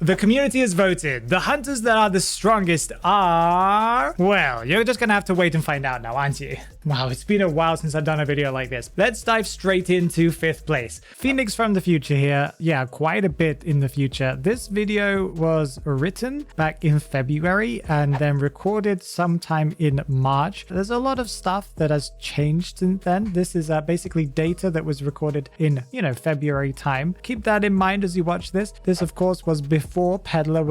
The community has voted. The hunters that are the strongest are... Well, you're just gonna have to wait and find out now, aren't you? Wow, it's been a while since I've done a video like this. Let's dive straight into 5th place. Phoenix from the future here. Yeah, quite a bit in the future. This video was written back in February and then recorded sometime in March. There's a lot of stuff that has changed since then. This is basically data that was recorded in, February time. Keep that in mind as you watch this. This, of course, was before Peddler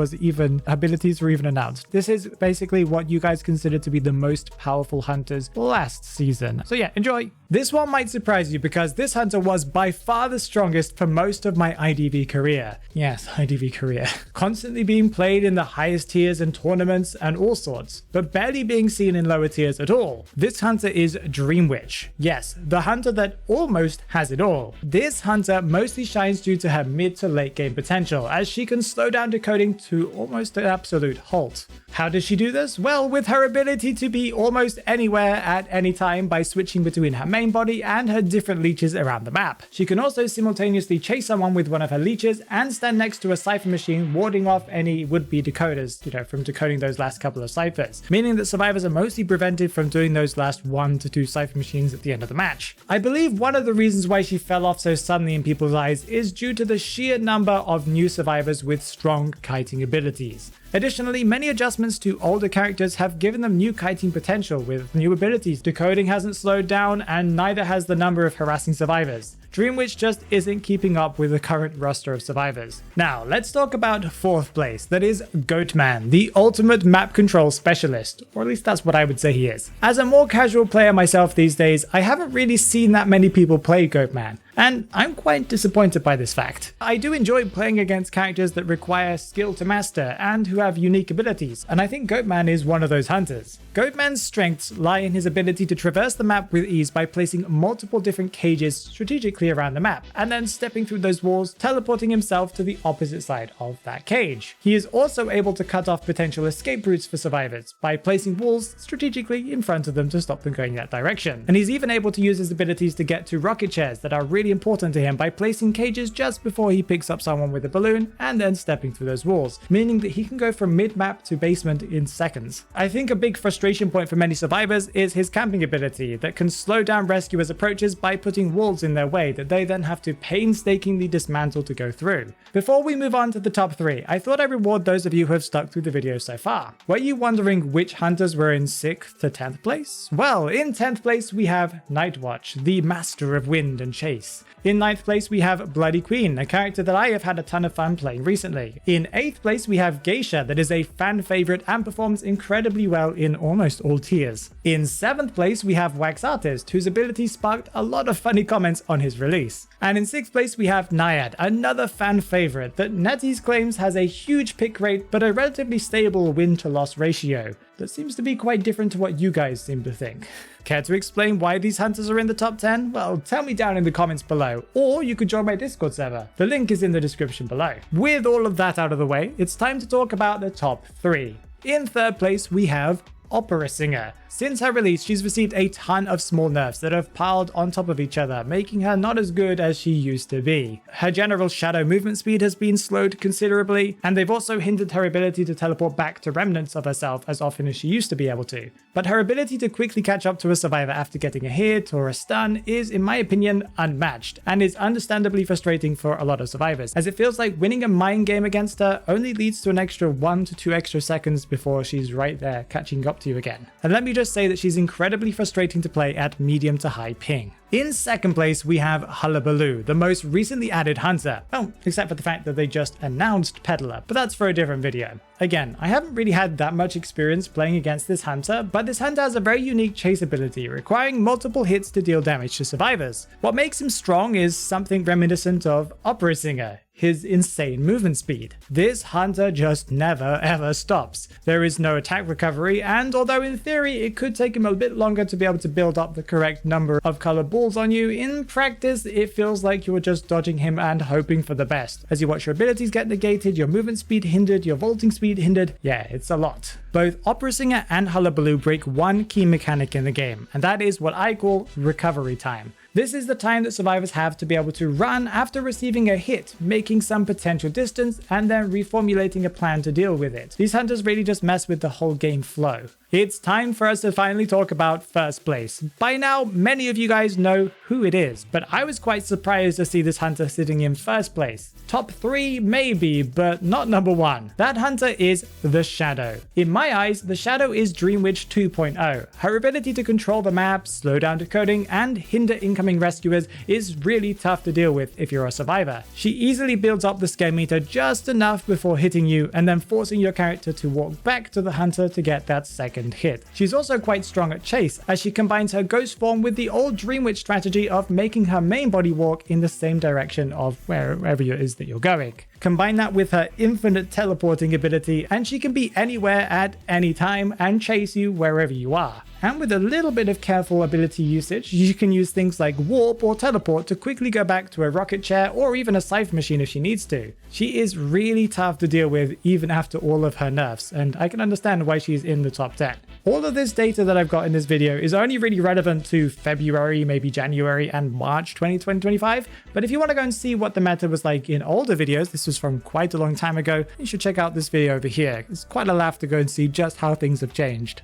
abilities were even announced. This is basically what you guys consider to be the most powerful hunters last season. So yeah, enjoy. This one might surprise you because this hunter was by far the strongest for most of my IDV career. Yes, IDV career. Constantly being played in the highest tiers and tournaments and all sorts, but barely being seen in lower tiers at all. This hunter is Dream Witch. Yes, the hunter that almost has it all. This hunter mostly shines due to her mid to late game potential, as she can slow down decoding to almost an absolute halt. How does she do this? Well, with her ability to be almost anywhere at any time by switching between her main body and her different leeches around the map. She can also simultaneously chase someone with one of her leeches and stand next to a cipher machine, warding off any would-be decoders, from decoding those last couple of ciphers, meaning that survivors are mostly prevented from doing those last 1 to 2 cipher machines at the end of the match. I believe one of the reasons why she fell off so suddenly in people's eyes is due to the sheer number of new survivors with strong kiting abilities. Additionally, many adjustments to older characters have given them new kiting potential with new abilities. Decoding hasn't slowed down, and neither has the number of harassing survivors. Dream Witch just isn't keeping up with the current roster of survivors. Now, let's talk about 4th place, that is Goatman, the ultimate map control specialist, or at least that's what I would say he is. As a more casual player myself these days, I haven't really seen that many people play Goatman, and I'm quite disappointed by this fact. I do enjoy playing against characters that require skill to master and who have unique abilities, and I think Goatman is one of those hunters. Goatman's strengths lie in his ability to traverse the map with ease by placing multiple different cages strategically around the map, and then stepping through those walls, teleporting himself to the opposite side of that cage. He is also able to cut off potential escape routes for survivors by placing walls strategically in front of them to stop them going that direction. And he's even able to use his abilities to get to rocket chairs that are really important to him by placing cages just before he picks up someone with a balloon and then stepping through those walls, meaning that he can go from mid-map to basement in seconds. I think a big frustration point for many survivors is his camping ability that can slow down rescuers' approaches by putting walls in their way that they then have to painstakingly dismantle to go through. Before we move on to the top 3, I thought I'd reward those of you who have stuck through the video so far. Were you wondering which hunters were in 6th to 10th place? Well, in 10th place we have Nightwatch, the master of wind and chase. In 9th place we have Bloody Queen, a character that I have had a ton of fun playing recently. In 8th place we have Geisha, that is a fan favorite and performs incredibly well in almost all tiers. In 7th place we have Wax Artist, whose ability sparked a lot of funny comments on his release. And in 6th place we have Naiad, another fan favorite that NetEase claims has a huge pick rate but a relatively stable win to loss ratio. That seems to be quite different to what you guys seem to think. Care to explain why these hunters are in the top 10? Well, tell me down in the comments below, or you could join my Discord server. The link is in the description below. With all of that out of the way, it's time to talk about the top 3. In 3rd place we have Opera Singer. Since her release, she's received a ton of small nerfs that have piled on top of each other, making her not as good as she used to be. Her general shadow movement speed has been slowed considerably, and they've also hindered her ability to teleport back to remnants of herself as often as she used to be able to. But her ability to quickly catch up to a survivor after getting a hit or a stun is, in my opinion, unmatched, and is understandably frustrating for a lot of survivors, as it feels like winning a mind game against her only leads to an extra 1 to 2 extra seconds before she's right there catching up to you again. And let me just say that she's incredibly frustrating to play at medium to high ping. In 2nd place, we have Hullabaloo, the most recently added hunter. Oh, except for the fact that they just announced Peddler, but that's for a different video. Again, I haven't really had that much experience playing against this hunter, but this hunter has a very unique chase ability, requiring multiple hits to deal damage to survivors. What makes him strong is something reminiscent of Opera Singer, his insane movement speed. This hunter just never ever stops. There is no attack recovery, and although in theory it could take him a bit longer to be able to build up the correct number of colored balls on you, in practice it feels like you're just dodging him and hoping for the best. As you watch your abilities get negated, your movement speed hindered, your vaulting speed hindered. Yeah, it's a lot. Both Opera Singer and Hullabaloo break one key mechanic in the game, and that is what I call recovery time. This is the time that survivors have to be able to run after receiving a hit, making some potential distance, and then reformulating a plan to deal with it. These hunters really just mess with the whole game flow. It's time for us to finally talk about first place. By now, many of you guys know who it is, but I was quite surprised to see this hunter sitting in first place. Top 3 maybe, but not number 1. That hunter is the Shadow. In my eyes, the Shadow is Dream Witch 2.0. Her ability to control the map, slow down decoding, and hinder incoming rescuers is really tough to deal with if you're a survivor. She easily builds up the scare meter just enough before hitting you and then forcing your character to walk back to the hunter to get that second hit. She's also quite strong at chase, as she combines her ghost form with the old Dream Witch strategy of making her main body walk in the same direction of wherever it is that you're going. Combine that with her infinite teleporting ability, and she can be anywhere at any time and chase you wherever you are. And with a little bit of careful ability usage, you can use things like warp or teleport to quickly go back to a rocket chair or even a scythe machine if she needs to. She is really tough to deal with even after all of her nerfs, and I can understand why she's in the top 10. All of this data that I've got in this video is only really relevant to February, maybe January and March 2025, but if you want to go and see what the meta was like in older videos, this was from quite a long time ago, you should check out this video over here. It's quite a laugh to go and see just how things have changed.